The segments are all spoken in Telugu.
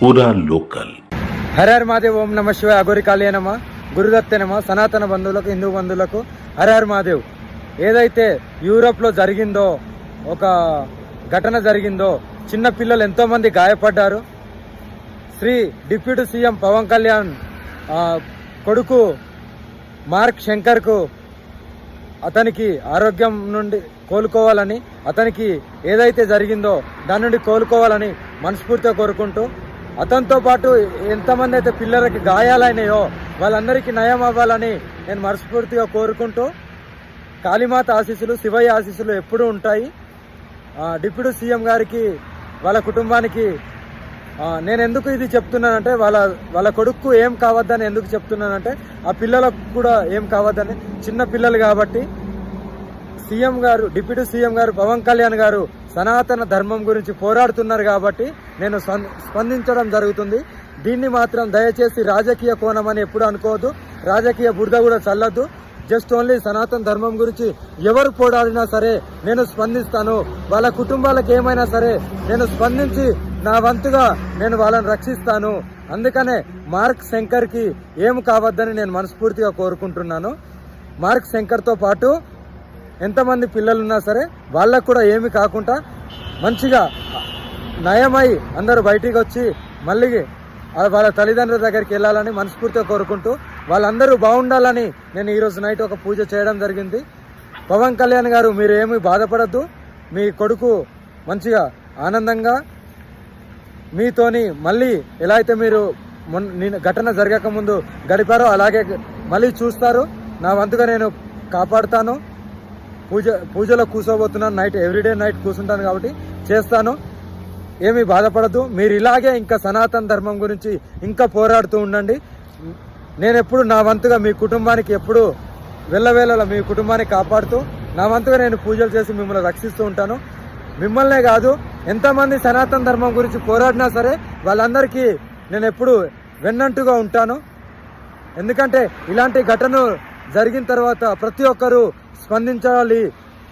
पूरा लोकल। హర హర మహాదేవ్. ఓం నమ శివాయ. అఘోరి కాళీ నమ, గురుదత్తే నమ. సనాతన బంధువులకు, హిందూ బంధువులకు హర హర మహాదేవ్. ఏదైతే యూరోప్లో జరిగిందో, ఒక ఘటన జరిగిందో, చిన్న పిల్లలు ఎంతోమంది గాయపడ్డారు. శ్రీ డిప్యూటీ సీఎం పవన్ కళ్యాణ్ కొడుకు మార్క్ శంకర్కు అతనికి ఆరోగ్యం నుండి కోలుకోవాలని, అతనికి ఏదైతే జరిగిందో దాని నుండి కోలుకోవాలని మనస్ఫూర్తిగా కోరుకుంటూ, అతనితో పాటు ఎంతమంది అయితే పిల్లలకి గాయాలైనాయో వాళ్ళందరికీ నయం అవ్వాలని నేను మనస్ఫూర్తిగా కోరుకుంటూ, కాళీమాత ఆశీస్సులు, శివయ్య ఆశీస్సులు ఎప్పుడూ ఉంటాయి. డిప్యూటీ సీఎం గారికి, వాళ్ళ కుటుంబానికి నేను ఎందుకు ఇది చెప్తున్నానంటే, వాళ్ళ కొడుకు ఏం కావద్దని ఎందుకు చెప్తున్నానంటే, ఆ పిల్లలకు కూడా ఏం కావద్దని, చిన్న పిల్లలు కాబట్టి. సీఎం గారు, డిప్యూటీ సీఎం గారు పవన్ కళ్యాణ్ గారు సనాతన ధర్మం గురించి పోరాడుతున్నారు కాబట్టి నేను స్పందించడం జరుగుతుంది. దీన్ని మాత్రం దయచేసి రాజకీయ కోణం అని ఎప్పుడు అనుకోవద్దు, రాజకీయ బురద కూడా చల్లద్దు. జస్ట్ ఓన్లీ సనాతన ధర్మం గురించి ఎవరు పోరాడినా సరే నేను స్పందిస్తాను. వాళ్ళ కుటుంబాలకు ఏమైనా సరే నేను స్పందించి నా వంతుగా నేను వాళ్ళని రక్షిస్తాను. అందుకనే మార్క్ శంకర్కి ఏం కావద్దని నేను మనస్ఫూర్తిగా కోరుకుంటున్నాను. మార్క్ శంకర్తో పాటు ఎంతమంది పిల్లలున్నా సరే వాళ్ళకు కూడా ఏమి కాకుండా మంచిగా నయమై అందరూ బయటికి వచ్చి మళ్ళీ వాళ్ళ తల్లిదండ్రుల దగ్గరికి వెళ్ళాలని మనస్ఫూర్తిగా కోరుకుంటూ, వాళ్ళందరూ బాగుండాలని నేను ఈరోజు నైట్ ఒక పూజ చేయడం జరిగింది. పవన్ కళ్యాణ్ గారు, మీరు ఏమీ బాధపడద్దు. మీ కొడుకు మంచిగా ఆనందంగా మీతోని మళ్ళీ ఎలా అయితే మీరు ఘటన జరగకముందు గడిపారో అలాగే మళ్ళీ చూస్తారు. నా వంతుగా నేను కాపాడుతాను. పూజలో కూర్చోబోతున్నాను. నైట్ ఎవ్రీడే నైట్ కూర్చుంటాను కాబట్టి చేస్తాను. ఏమీ బాధపడద్దు. మీరు ఇలాగే ఇంకా సనాతన ధర్మం గురించి ఇంకా పోరాడుతూ ఉండండి. నేను ఎప్పుడు నా వంతుగా మీ కుటుంబానికి ఎప్పుడు వెళ్ళవేళలా మీ కుటుంబాన్ని కాపాడుతూ నా వంతుగా నేను పూజలు చేసి మిమ్మల్ని రక్షిస్తూ ఉంటాను. మిమ్మల్నే కాదు, ఎంతమంది సనాతన ధర్మం గురించి పోరాడినా సరే వాళ్ళందరికీ నేను ఎప్పుడు వెన్నంటుగా ఉంటాను. ఎందుకంటే ఇలాంటి ఘటన జరిగిన తర్వాత ప్రతి ఒక్కరూ స్పందించాలి.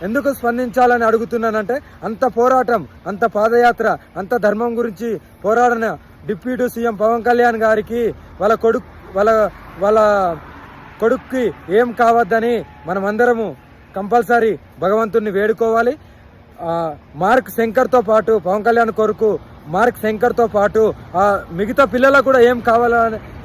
ఎందుకు స్పందించాలని అడుగుతున్నానంటే, అంత పోరాటం, అంత పాదయాత్ర, అంత ధర్మం గురించి పోరాడిన డిప్యూటీ సీఎం పవన్ కళ్యాణ్ గారికి వాళ్ళ కొడుక్కి ఏం కావద్దని మనమందరము కంపల్సరీ భగవంతుడిని వేడుకోవాలి. మార్క్ శంకర్తో పాటు, పవన్ కళ్యాణ్ కొడుకు మార్క్ శంకర్తో పాటు మిగతా పిల్లలకు కూడా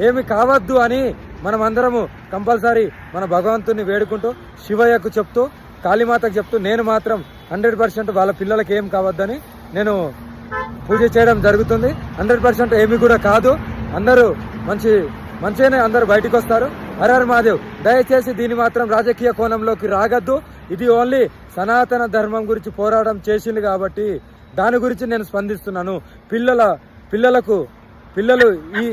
ఏమి కావద్దు అని మనమందరము కంపల్సరీ మన భగవంతుని వేడుకుంటూ, శివయ్యకు చెప్తూ, కాళీమాతకు చెప్తూ, నేను మాత్రం 100% వాళ్ళ పిల్లలకి ఏం కావద్దని నేను పూజ చేయడం జరుగుతుంది. 100% ఏమి కూడా కాదు. అందరూ మంచిగానే అందరూ బయటకు వస్తారు. హర హర మహాదేవ్. దయచేసి దీన్ని మాత్రం రాజకీయ కోణంలోకి రాగద్దు. ఇది ఓన్లీ సనాతన ధర్మం గురించి పోరాటం చేసింది కాబట్టి దాని గురించి నేను స్పందిస్తున్నాను. పిల్లలు ఈ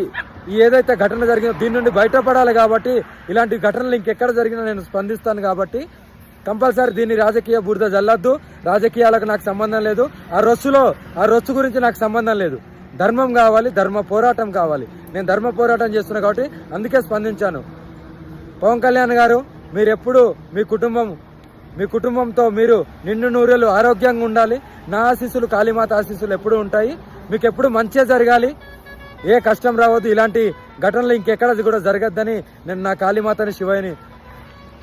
ఏదైతే ఘటన జరిగిందో దీని నుండి బయటపడాలి కాబట్టి, ఇలాంటి ఘటనలు ఇంకెక్కడ జరిగినా నేను స్పందిస్తాను కాబట్టి కంపల్సరీ దీన్ని రాజకీయ బురద జల్లద్దు. రాజకీయాలకు నాకు సంబంధం లేదు. ఆ రొచ్చు గురించి నాకు సంబంధం లేదు. ధర్మం కావాలి, ధర్మ పోరాటం కావాలి. నేను ధర్మ పోరాటం చేస్తున్నా కాబట్టి అందుకే స్పందించాను. పవన్ కళ్యాణ్ గారు, మీరెప్పుడు మీ కుటుంబంతో మీరు నిండు నూరేళ్ళు ఆరోగ్యంగా ఉండాలి. నా ఆశీస్సులు, కాళీమాత ఆశీస్సులు ఎప్పుడు ఉంటాయి. మీకు ఎప్పుడు మంచిగా జరగాలి, ఏ కష్టం రావద్దు. ఇలాంటి ఘటనలు ఇంకెక్కడ కూడా జరగద్దని నేను నా కాళీమాతని, శివయ్యని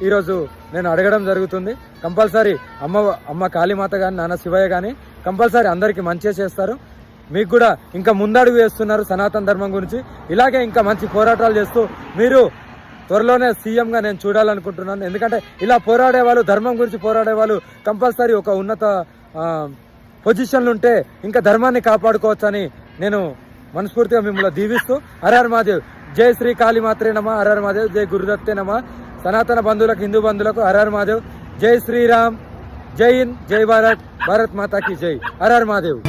ఈరోజు నేను అడగడం జరుగుతుంది. కంపల్సరీ అమ్మ కాళీమాత కానీ, నాన్న శివయ్య కానీ కంపల్సరీ అందరికీ మంచిగా చేస్తారు. మీకు కూడా ఇంకా ముందడుగు వేస్తున్నారు సనాతన ధర్మం గురించి. ఇలాగే ఇంకా మంచి పోరాటాలు చేస్తూ మీరు త్వరలోనే సీఎంగా నేను చూడాలనుకుంటున్నాను. ఎందుకంటే ఇలా పోరాడే వాళ్ళు, ధర్మం గురించి పోరాడే వాళ్ళు కంపల్సరీ ఒక ఉన్నత పొజిషన్లు ఉంటే ఇంకా ధర్మాన్ని కాపాడుకోవచ్చని నేను మనస్ఫూర్తిగా మిమ్మల్ని దీవిస్తూ, హర హర మహాదేవ్. జై శ్రీ కాళీమాత్రే నమ. హర హర మహాదేవ్. జై గురుదత్తే నమ. సనాతన బంధువులకు, హిందూ బంధువులకు హర హర మహాదేవ్. జై శ్రీరామ్, జై హింద్, జై భారత్, భారత్ మాతాకి జై. హర హర మహాదేవ్.